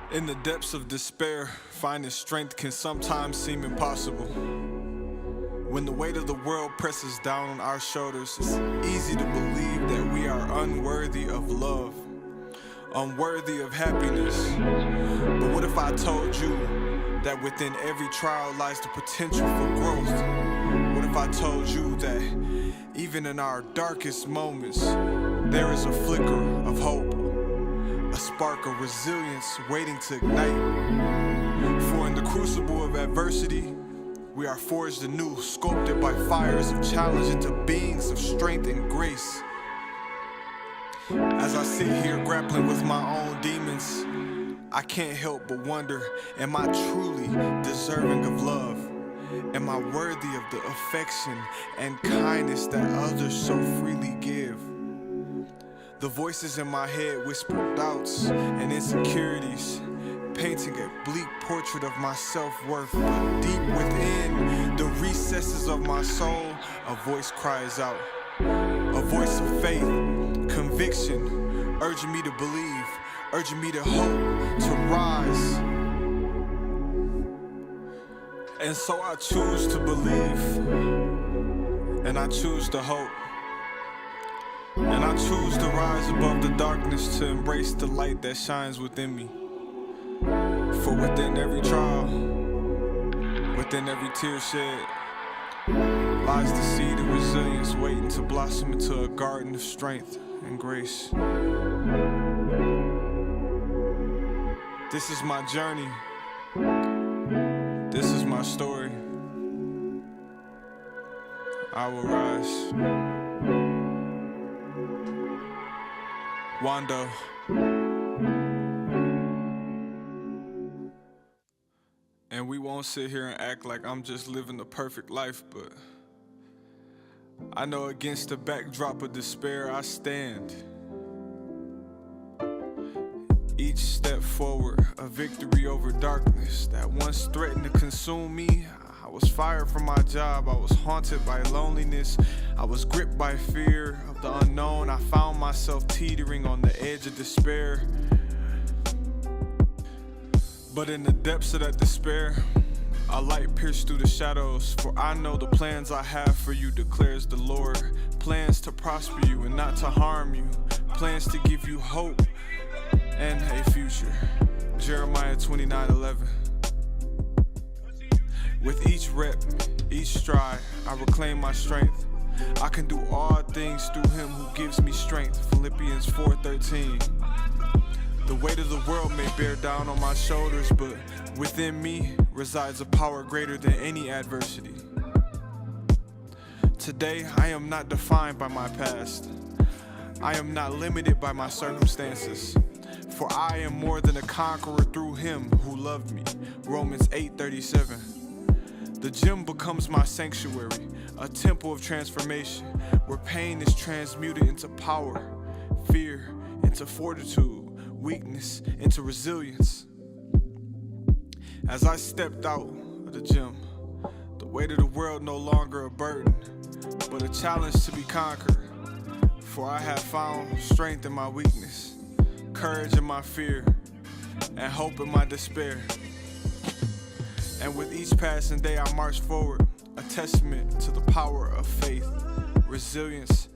In the depths of despair, finding strength can sometimes seem impossible. When the weight of the world presses down on our shoulders, it's easy to believe that we are unworthy of love, unworthy of happiness. But what if I told you that within every trial lies the potential for growth? What if I told you that even in our darkest moments, there is a flicker of hope, a spark of resilience waiting to ignite? For in the crucible of adversity, we are forged anew, sculpted by fires of challenge into beings of strength and grace. As I sit here grappling with my own demons, I can't help but wonder, am I truly deserving of love? Am I worthy of the affection and kindness that others so freely give? The voices in my head whisper doubts and insecurities, painting a bleak portrait of my self-worth. But deep within the recesses of my soul, a voice cries out, a voice of faith, conviction, urging me to believe, urging me to hope, to rise. And so I choose to believe, and I choose to hope, and I choose to rise above the darkness, to embrace the light that shines within me. For within every trial, within every tear shed, lies the seed of resilience waiting to blossom into a garden of strength and grace. This is my journey. This is my story. I will rise. Wando. And we won't sit here and act like I'm just living the perfect life, but I know against the backdrop of despair I stand. Each step forward, a victory over darkness that once threatened to consume me. I was fired from my job, I was haunted by loneliness, I was gripped by fear of the unknown. I found myself teetering on the edge of despair. But in the depths of that despair, a light pierced through the shadows. For I know the plans I have for you, declares the Lord. Plans to prosper you and not to harm you, plans to give you hope and a future. Jeremiah 29:11. With each rep, each stride, I reclaim my strength. I can do all things through him who gives me strength. Philippians 4:13. The weight of the world may bear down on my shoulders, but within me resides a power greater than any adversity. Today, I am not defined by my past. I am not limited by my circumstances. For I am more than a conqueror through him who loved me. Romans 8:37. The gym becomes my sanctuary, a temple of transformation, where pain is transmuted into power, fear into fortitude, weakness into resilience. As I stepped out of the gym, the weight of the world no longer a burden, but a challenge to be conquered. For I have found strength in my weakness, courage in my fear, and hope in my despair. And with each passing day I march forward, a testament to the power of faith, resilience,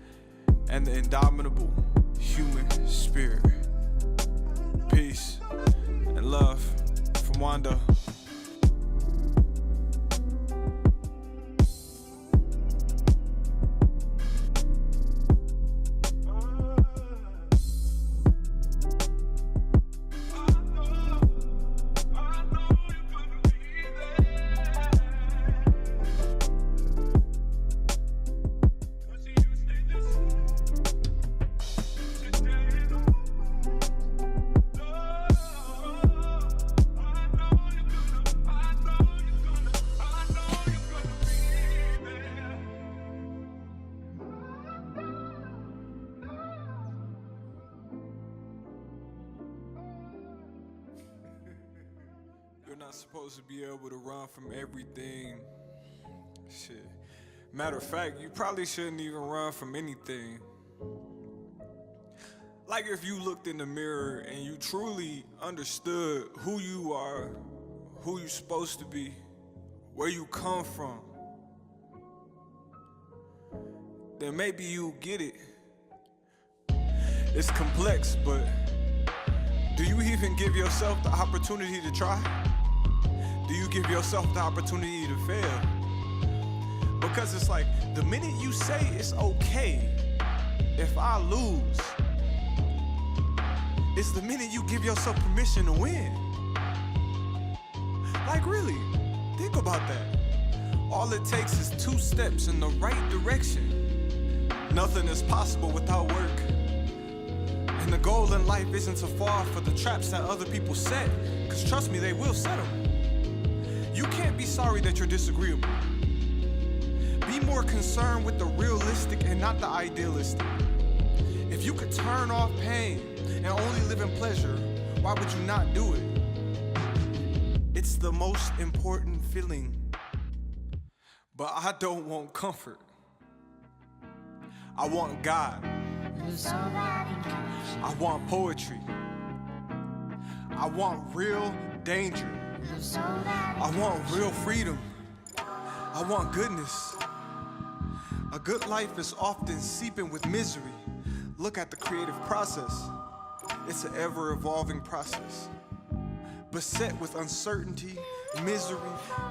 and the indomitable human spirit. Peace and love from Wando. You're not supposed to be able to run from everything. Shit. Matter of fact, you probably shouldn't even run from anything. Like if you looked in the mirror and you truly understood who you are, who you're supposed to be, where you come from, then maybe you get it. It's complex, but do you even give yourself the opportunity to try? Do you give yourself the opportunity to fail? Because it's like, the minute you say it's okay if I lose, it's the minute you give yourself permission to win. Like really, think about that. All it takes is 2 steps in the right direction. Nothing is possible without work. And the goal in life isn't to fall for the traps that other people set, because trust me, they will set them. You can't be sorry that you're disagreeable. Be more concerned with the realistic and not the idealistic. If you could turn off pain and only live in pleasure, why would you not do it? It's the most important feeling. But I don't want comfort. I want God. I want poetry. I want real danger. I want real freedom. I want goodness. A good life is often seeping with misery. Look at the creative process. It's an ever-evolving process. Beset with uncertainty, misery,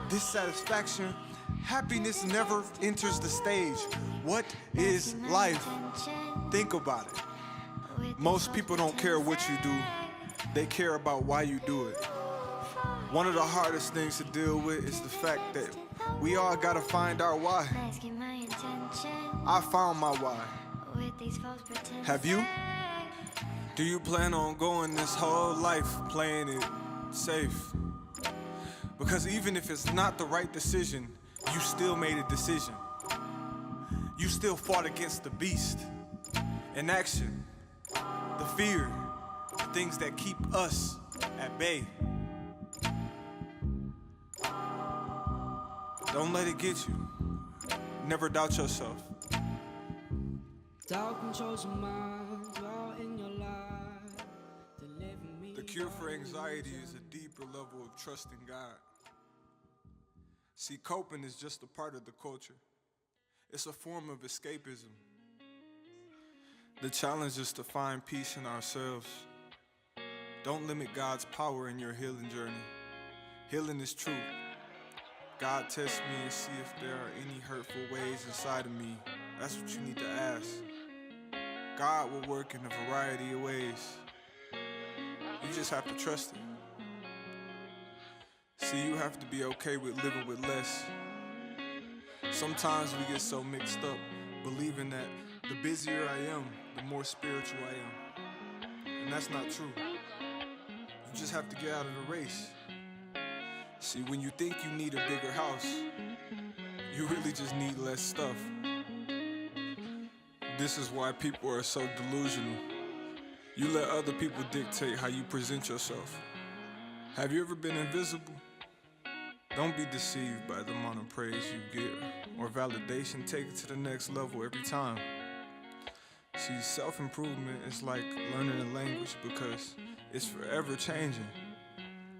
dissatisfaction, happiness never enters the stage. What is life? Think about it. Most people don't care what you do. They care about why you do it. One of the hardest things to deal with is the fact that we all gotta find our why. I found my why. Have you? Do you plan on going this whole life playing it safe? Because even if it's not the right decision, you still made a decision. You still fought against the beast. Inaction, the fear, the things that keep us at bay. Don't let it get you. Never doubt yourself. Doubt controls your mind, dwell in your life. The cure for anxiety is a deeper level of trusting God. See, coping is just a part of the culture. It's a form of escapism. The challenge is to find peace in ourselves. Don't limit God's power in your healing journey. Healing is truth. God tests me and see if there are any hurtful ways inside of me. That's what you need to ask. God will work in a variety of ways. You just have to trust Him. See, you have to be okay with living with less. Sometimes we get so mixed up, believing that the busier I am, the more spiritual I am. And that's not true. You just have to get out of the race. See, when you think you need a bigger house, you really just need less stuff. This is why people are so delusional. You let other people dictate how you present yourself. Have you ever been invisible? Don't be deceived by the amount of praise you get or validation. Take it to the next level every time. See, self-improvement is like learning a language because it's forever changing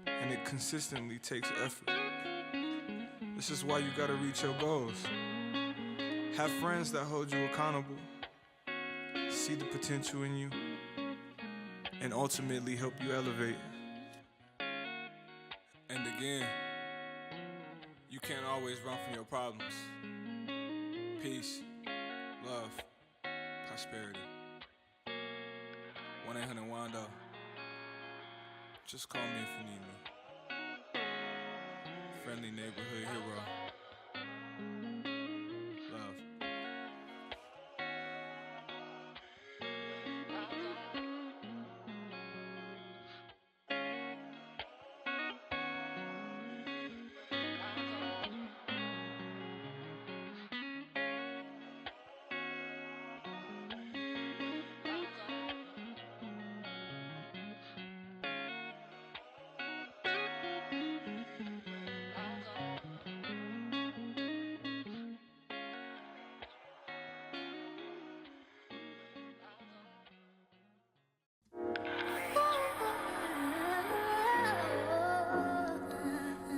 and it consistently takes effort. This is why you gotta reach your goals. Have friends that hold you accountable, see the potential in you, and ultimately help you elevate. And again, you can't always run from your problems. Peace, love, prosperity. 1-800-WANDO. Just call me if you need me. Friendly neighborhood hero. Love.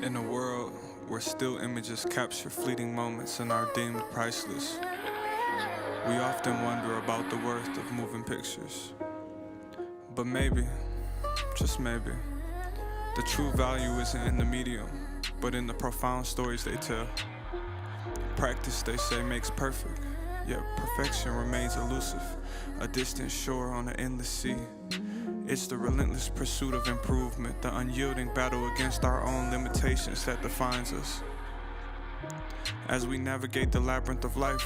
In a world where still images capture fleeting moments and are deemed priceless, we often wonder about the worth of moving pictures. But maybe, just maybe, the true value isn't in the medium, but in the profound stories they tell. Practice, they say, makes perfect, yet perfection remains elusive, a distant shore on an endless sea. It's the relentless pursuit of improvement, the unyielding battle against our own limitations that defines us. As we navigate the labyrinth of life,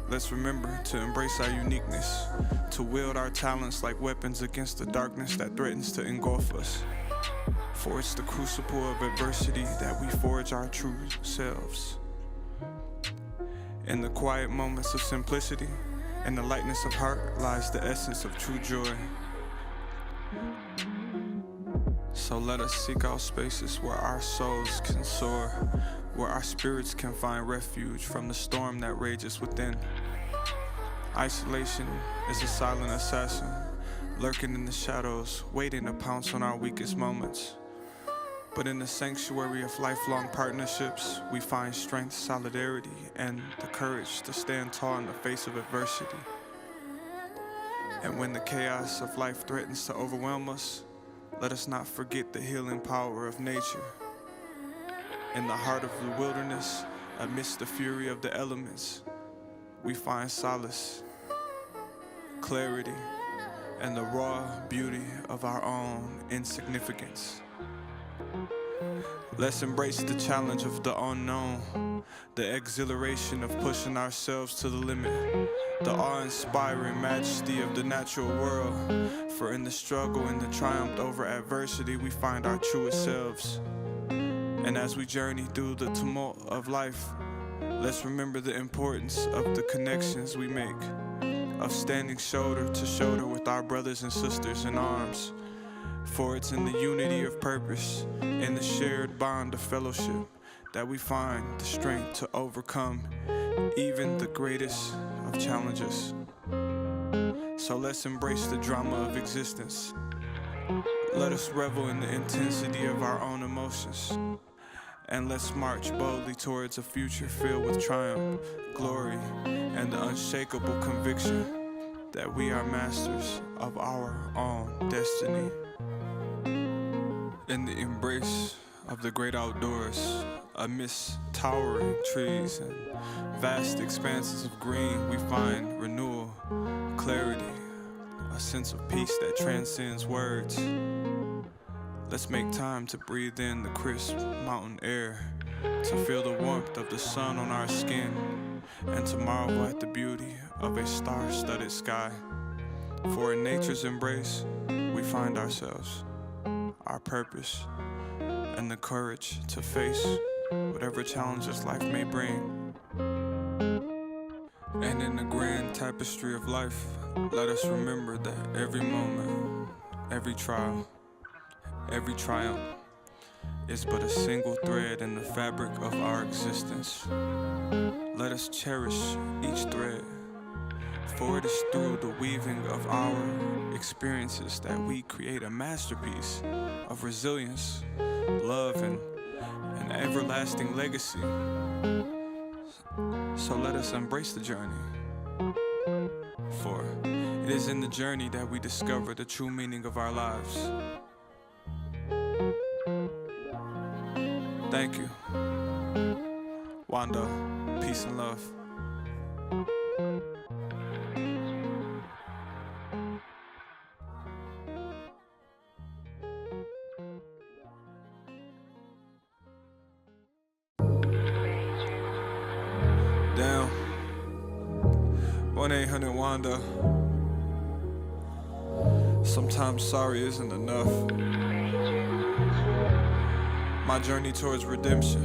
let's remember to embrace our uniqueness, to wield our talents like weapons against the darkness that threatens to engulf us. For it's the crucible of adversity that we forge our true selves. In the quiet moments of simplicity and the lightness of heart lies the essence of true joy. So let us seek out spaces where our souls can soar, where our spirits can find refuge from the storm that rages within. Isolation is a silent assassin, lurking in the shadows, waiting to pounce on our weakest moments. But in the sanctuary of lifelong partnerships, we find strength, solidarity, and the courage to stand tall in the face of adversity. And when the chaos of life threatens to overwhelm us, let us not forget the healing power of nature. In the heart of the wilderness, amidst the fury of the elements, we find solace, clarity, and the raw beauty of our own insignificance. Let's embrace the challenge of the unknown, the exhilaration of pushing ourselves to the limit, the awe-inspiring majesty of the natural world. For in the struggle and the triumph over adversity, we find our truest selves. And as we journey through the tumult of life, let's remember the importance of the connections we make, of standing shoulder to shoulder with our brothers and sisters in arms. For it's in the unity of purpose, in the shared bond of fellowship, that we find the strength to overcome even the greatest of challenges. So let's embrace the drama of existence. Let us revel in the intensity of our own emotions. And let's march boldly towards a future filled with triumph, glory, and the unshakable conviction that we are masters of our own destiny. In the embrace of the great outdoors, amidst towering trees and vast expanses of green, we find renewal, clarity, a sense of peace that transcends words. Let's make time to breathe in the crisp mountain air, to feel the warmth of the sun on our skin, and to marvel at the beauty of a star-studded sky. For in nature's embrace, we find ourselves, our purpose, and the courage to face whatever challenges life may bring. And in the grand tapestry of life, let us remember that every moment, every trial, every triumph is but a single thread in the fabric of our existence. Let us cherish each thread, for it is through the weaving of our experiences that we create a masterpiece of resilience, love, and an everlasting legacy. So let us embrace the journey, for it is in the journey that we discover the true meaning of our lives. Thank you. Wanda, peace and love. Damn. 1-800-WANDA. Sometimes sorry isn't enough. My journey towards redemption.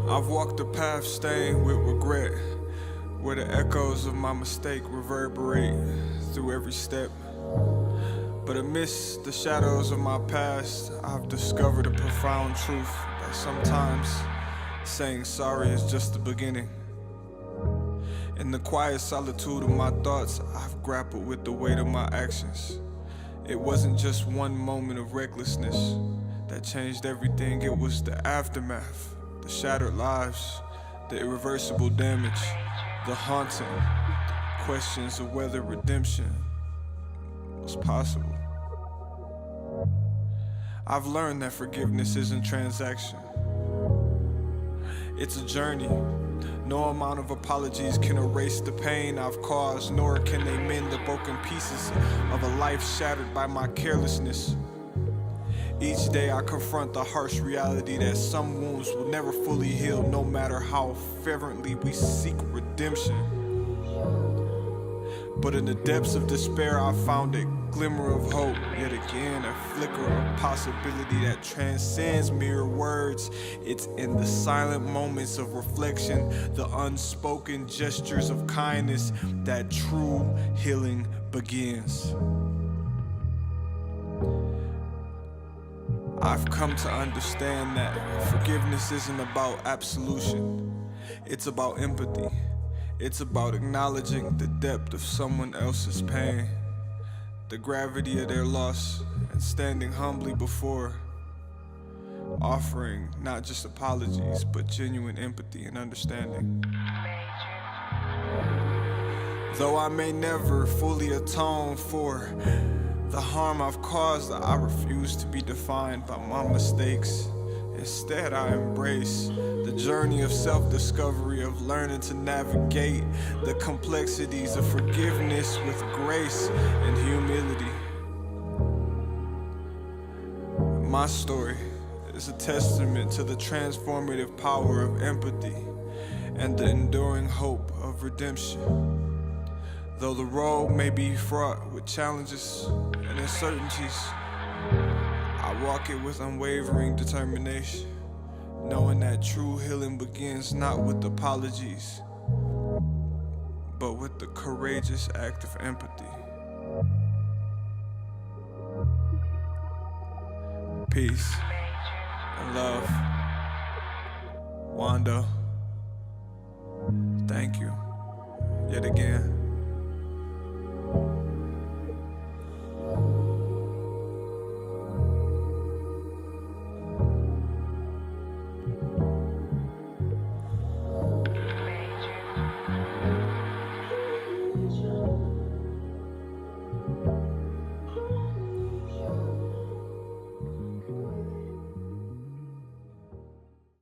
I've walked a path stained with regret, where the echoes of my mistake reverberate through every step. But amidst the shadows of my past, I've discovered a profound truth that sometimes saying sorry is just the beginning. In the quiet solitude of my thoughts, I've grappled with the weight of my actions. It wasn't just one moment of recklessness that changed everything. It was the aftermath, the shattered lives, the irreversible damage, the haunting questions of whether redemption was possible. I've learned that forgiveness isn't transaction. It's a journey. No amount of apologies can erase the pain I've caused, nor can they mend the broken pieces of a life shattered by my carelessness. Each day I confront the harsh reality that some wounds will never fully heal, no matter how fervently we seek redemption. But in the depths of despair, I found a glimmer of hope. Yet again, a flicker of possibility that transcends mere words. It's in the silent moments of reflection, the unspoken gestures of kindness, that true healing begins. I've come to understand that forgiveness isn't about absolution. It's about empathy. It's about acknowledging the depth of someone else's pain, the gravity of their loss, and standing humbly before, offering not just apologies, but genuine empathy and understanding. Though I may never fully atone for the harm I've caused, I refuse to be defined by my mistakes. Instead, I embrace the journey of self-discovery, of learning to navigate the complexities of forgiveness with grace and humility. My story is a testament to the transformative power of empathy and the enduring hope of redemption. Though the road may be fraught with challenges and uncertainties, I walk it with unwavering determination, knowing that true healing begins not with apologies, but with the courageous act of empathy. Peace and love. Wanda, thank you yet again.